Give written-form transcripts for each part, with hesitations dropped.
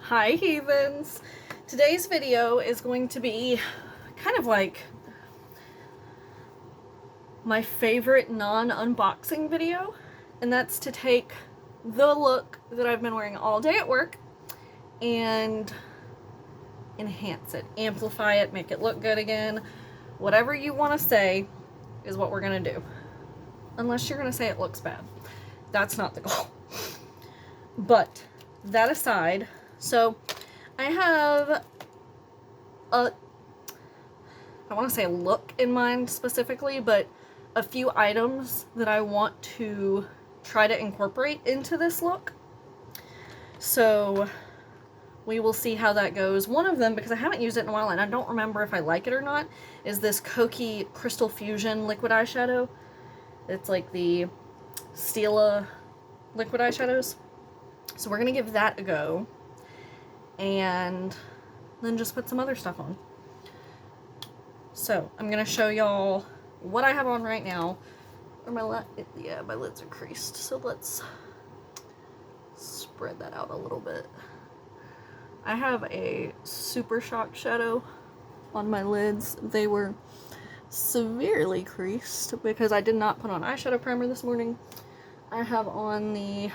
Hi heathens! Today's video is going to be kind of like my favorite non-unboxing video, and that's to take the look that I've been wearing all day at work and enhance it, amplify it, make it look good again. Whatever you want to say is what we're gonna do. Unless you're gonna say it looks bad. That's not the goal. But that aside, so I have I want to say a look in mind specifically, but a few items that I want to try to incorporate into this look. So we will see how that goes. One of them, because I haven't used it in a while and I don't remember if I like it or not, is this Koki Crystal Fusion liquid eyeshadow. It's like the Stila liquid eyeshadows. So we're going to give that a go. And then just put some other stuff on. So I'm going to show y'all what I have on right now. My lids are creased. So let's spread that out a little bit. I have a Super Shock shadow on my lids. They were severely creased because I did not put on eyeshadow primer this morning. I have on the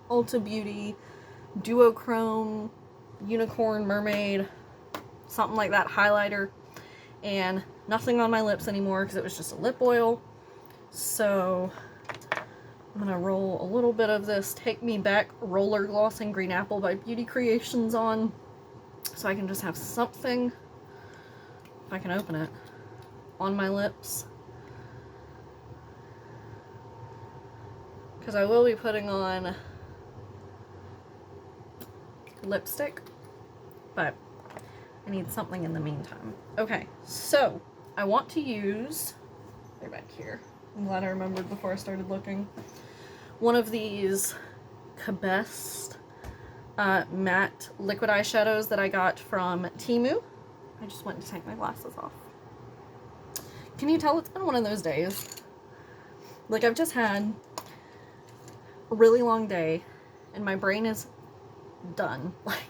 Ulta Beauty Duochrome Unicorn Mermaid, something like that, highlighter, and nothing on my lips anymore because it was just a lip oil. So I'm gonna roll a little bit of this Take Me Back Roller Glossing Green Apple by Beauty Creations on, so I can just have something, if I can open it, on my lips. Because I will be putting on lipstick, but I need something in the meantime. Okay, so I want to use, they're back here, I'm glad I remembered before I started looking, one of these Cabest matte liquid eyeshadows that I got from Temu. I just went to take my glasses off. Can you tell it's been one of those days? Like, I've just had a really long day and my brain is done. Like,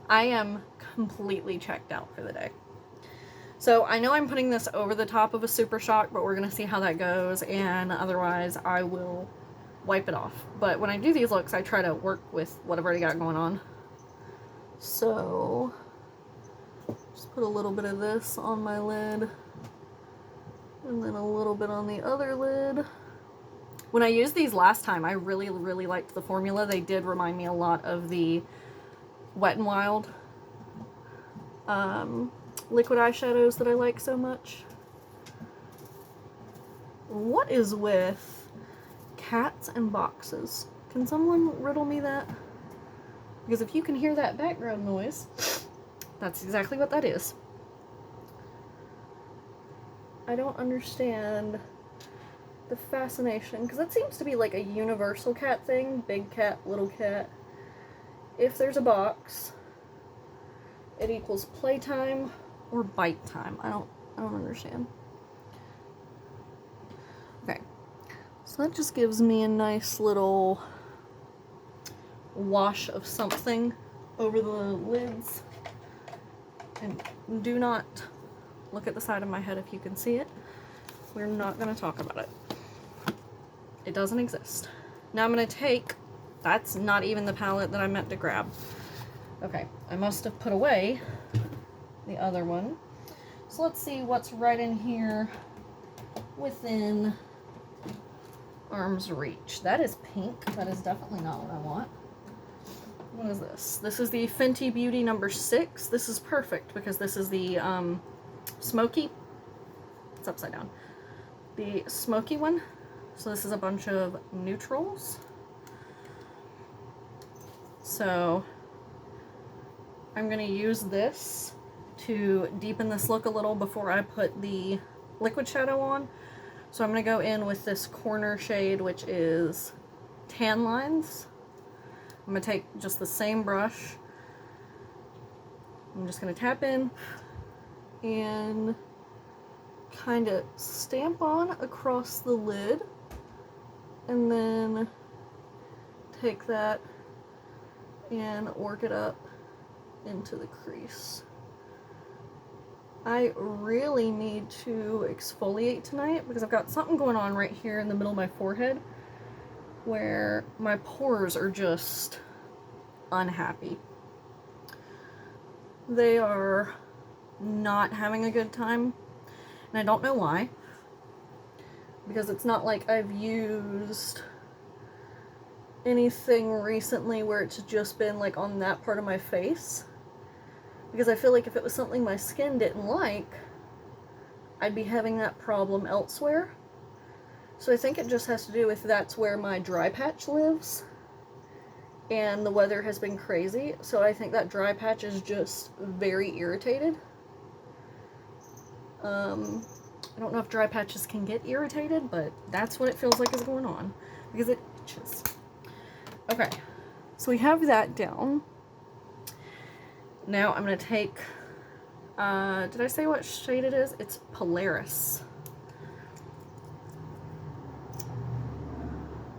I am completely checked out for the day. So I know I'm putting this over the top of a Super Shock, but we're gonna see how that goes, and otherwise I will wipe it off. But when I do these looks, I try to work with what I've already got going on. So just put a little bit of this on my lid and then a little bit on the other lid. When I used these last time, I really liked the formula. They did remind me a lot of the Wet n Wild liquid eyeshadows that I like so much. What is with cats and boxes? Can someone riddle me that? Because if you can hear that background noise, that's exactly what that is. I don't understand the fascination, because that seems to be like a universal cat thing. Big cat, little cat. If there's a box, it equals playtime or bite time. I don't understand. Okay, so that just gives me a nice little wash of something over the lids. And do not look at the side of my head if you can see it. We're not going to talk about it. It doesn't exist. Now I'm going to take, that's not even the palette that I meant to grab. Okay, I must have put away the other one. So let's see what's right in here within arm's reach. That is pink. That is definitely not what I want. What is this? This is the Fenty Beauty number 6. This is perfect because this is the smoky. It's upside down. The smoky one. So this is a bunch of neutrals. So I'm going to use this to deepen this look a little before I put the liquid shadow on. So I'm going to go in with this corner shade, which is Tan Lines. I'm going to take just the same brush. I'm just going to tap in and kind of stamp on across the lid. And then take that and work it up into the crease. I really need to exfoliate tonight because I've got something going on right here in the middle of my forehead where my pores are just unhappy. They are not having a good time, and I don't know why, because it's not like I've used anything recently where it's just been like on that part of my face, because I feel like if it was something my skin didn't like, I'd be having that problem elsewhere. So I think it just has to do with that's where my dry patch lives, and the weather has been crazy, so I think that dry patch is just very irritated. I don't know if dry patches can get irritated, but that's what it feels like is going on, because it itches. Okay, so we have that down. Now I'm going to take, did I say what shade it is? It's Polaris.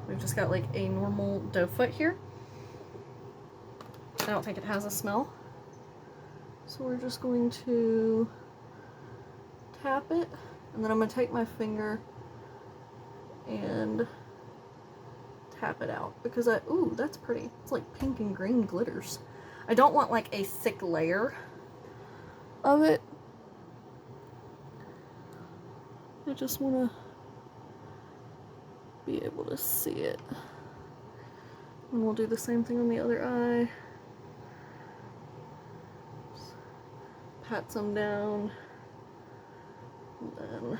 We've just got like a normal doe foot here. I don't think it has a smell. So we're just going to tap it, and then I'm going to take my finger and tap it out, because ooh, that's pretty. It's like pink and green glitters. I don't want like a thick layer of it. I just want to be able to see it. And we'll do the same thing on the other eye. Just pat some down, and then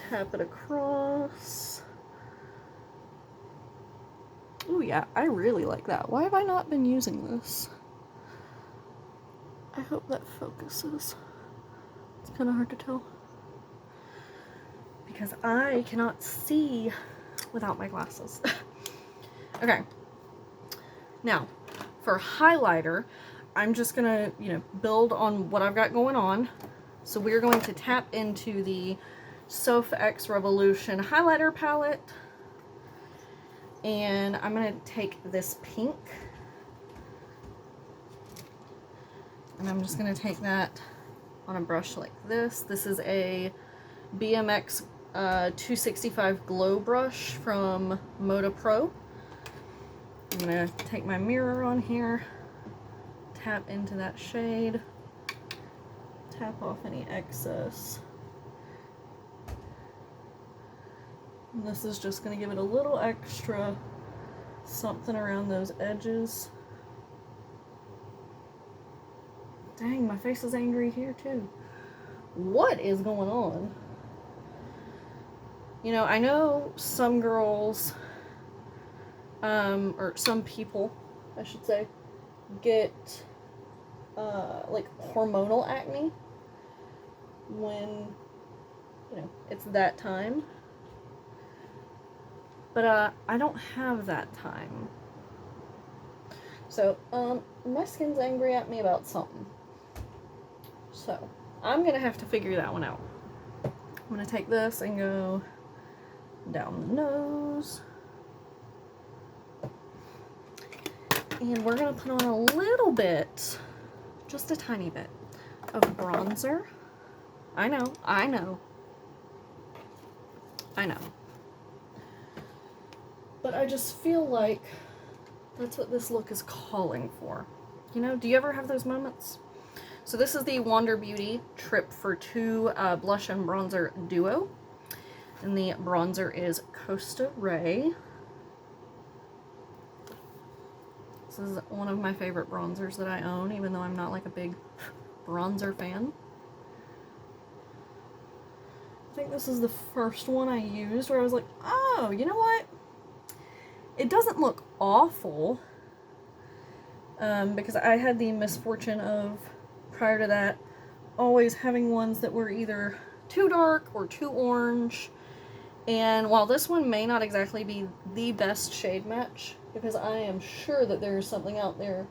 tap it across. Oh yeah, I really like that. Why have I not been using this? I hope that focuses. It's kind of hard to tell, because I cannot see without my glasses. Okay. Now, for highlighter, I'm just gonna, build on what I've got going on. So we're going to tap into the Sofa X Revolution highlighter palette. And I'm going to take this pink, and I'm just going to take that on a brush like this. This is a BMX 265 Glow brush from Moda Pro. I'm going to take my mirror on here, tap into that shade, tap off any excess. And this is just going to give it a little extra something around those edges. Dang, my face is angry here too. What is going on? I know some girls, or some people, I should say, get like hormonal acne when, it's that time. But I don't have that time. So, my skin's angry at me about something. So, I'm gonna have to figure that one out. I'm gonna take this and go down the nose. And we're gonna put on a little bit, just a tiny bit, of bronzer. I know. But I just feel like that's what this look is calling for. Do you ever have those moments? So this is the Wander Beauty Trip for Two Blush and Bronzer Duo. And the bronzer is Costa Ray. This is one of my favorite bronzers that I own, even though I'm not like a big bronzer fan. I think this is the first one I used where I was like, oh, you know what? It doesn't look awful, because I had the misfortune of, prior to that, always having ones that were either too dark or too orange. And while this one may not exactly be the best shade match, because I am sure that there is something out there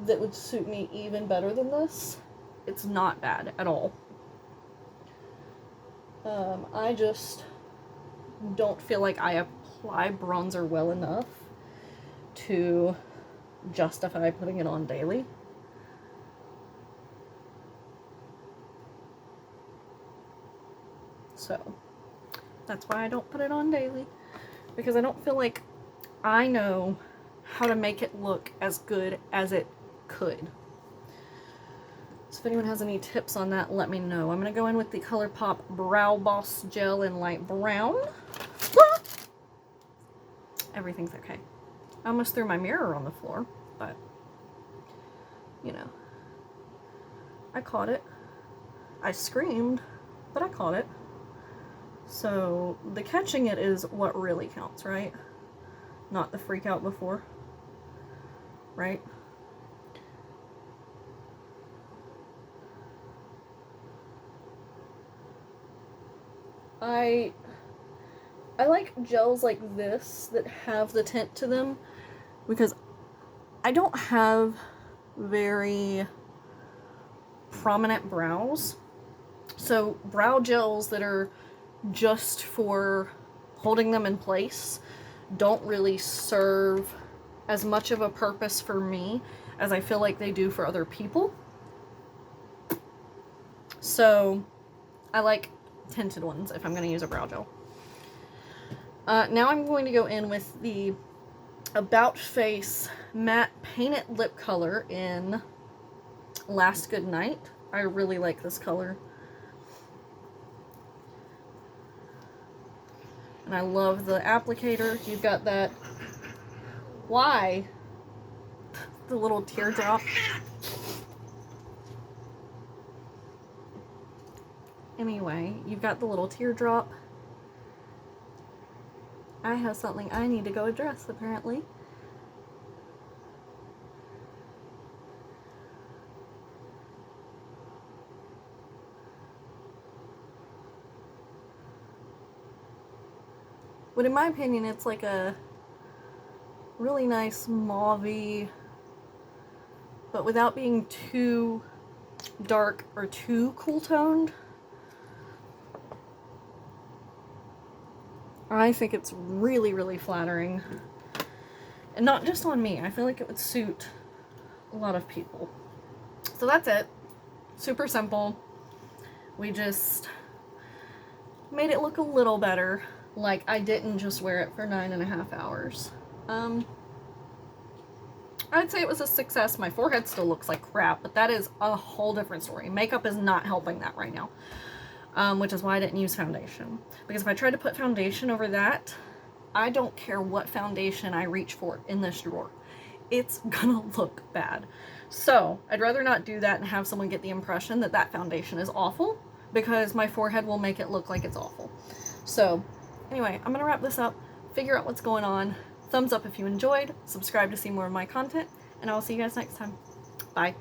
that would suit me even better than this, it's not bad at all. I just don't feel like I apply bronzer well enough to justify putting it on daily. So that's why I don't put it on daily, because I don't feel like I know how to make it look as good as it could. So if anyone has any tips on that, let me know. I'm going to go in with the ColourPop Brow Boss Gel in light brown. Everything's okay. I almost threw my mirror on the floor, but, you know, I caught it. I screamed, but I caught it. So the catching it is what really counts, right? Not the freak out before, right? I like gels like this that have the tint to them, because I don't have very prominent brows. So brow gels that are just for holding them in place don't really serve as much of a purpose for me as I feel like they do for other people. So I like tinted ones if I'm going to use a brow gel. Now I'm going to go in with the About Face Matte Painted Lip Color in Last Good Night. I really like this color. And I love the applicator. You've got that. Why? The little teardrop. Anyway, you've got the little teardrop. I have something I need to go address, apparently. But in my opinion, it's like a really nice mauve-y, but without being too dark or too cool toned. I think it's really, really flattering. And not just on me. I feel like it would suit a lot of people. So that's it. Super simple. We just made it look a little better. Like I didn't just wear it for 9.5 hours. I'd say it was a success. My forehead still looks like crap, but that is a whole different story. Makeup is not helping that right now. Which is why I didn't use foundation. Because if I tried to put foundation over that, I don't care what foundation I reach for in this drawer. It's gonna look bad. So, I'd rather not do that and have someone get the impression that that foundation is awful, because my forehead will make it look like it's awful. So, anyway, I'm gonna wrap this up, figure out what's going on. Thumbs up if you enjoyed, subscribe to see more of my content, and I'll see you guys next time. Bye.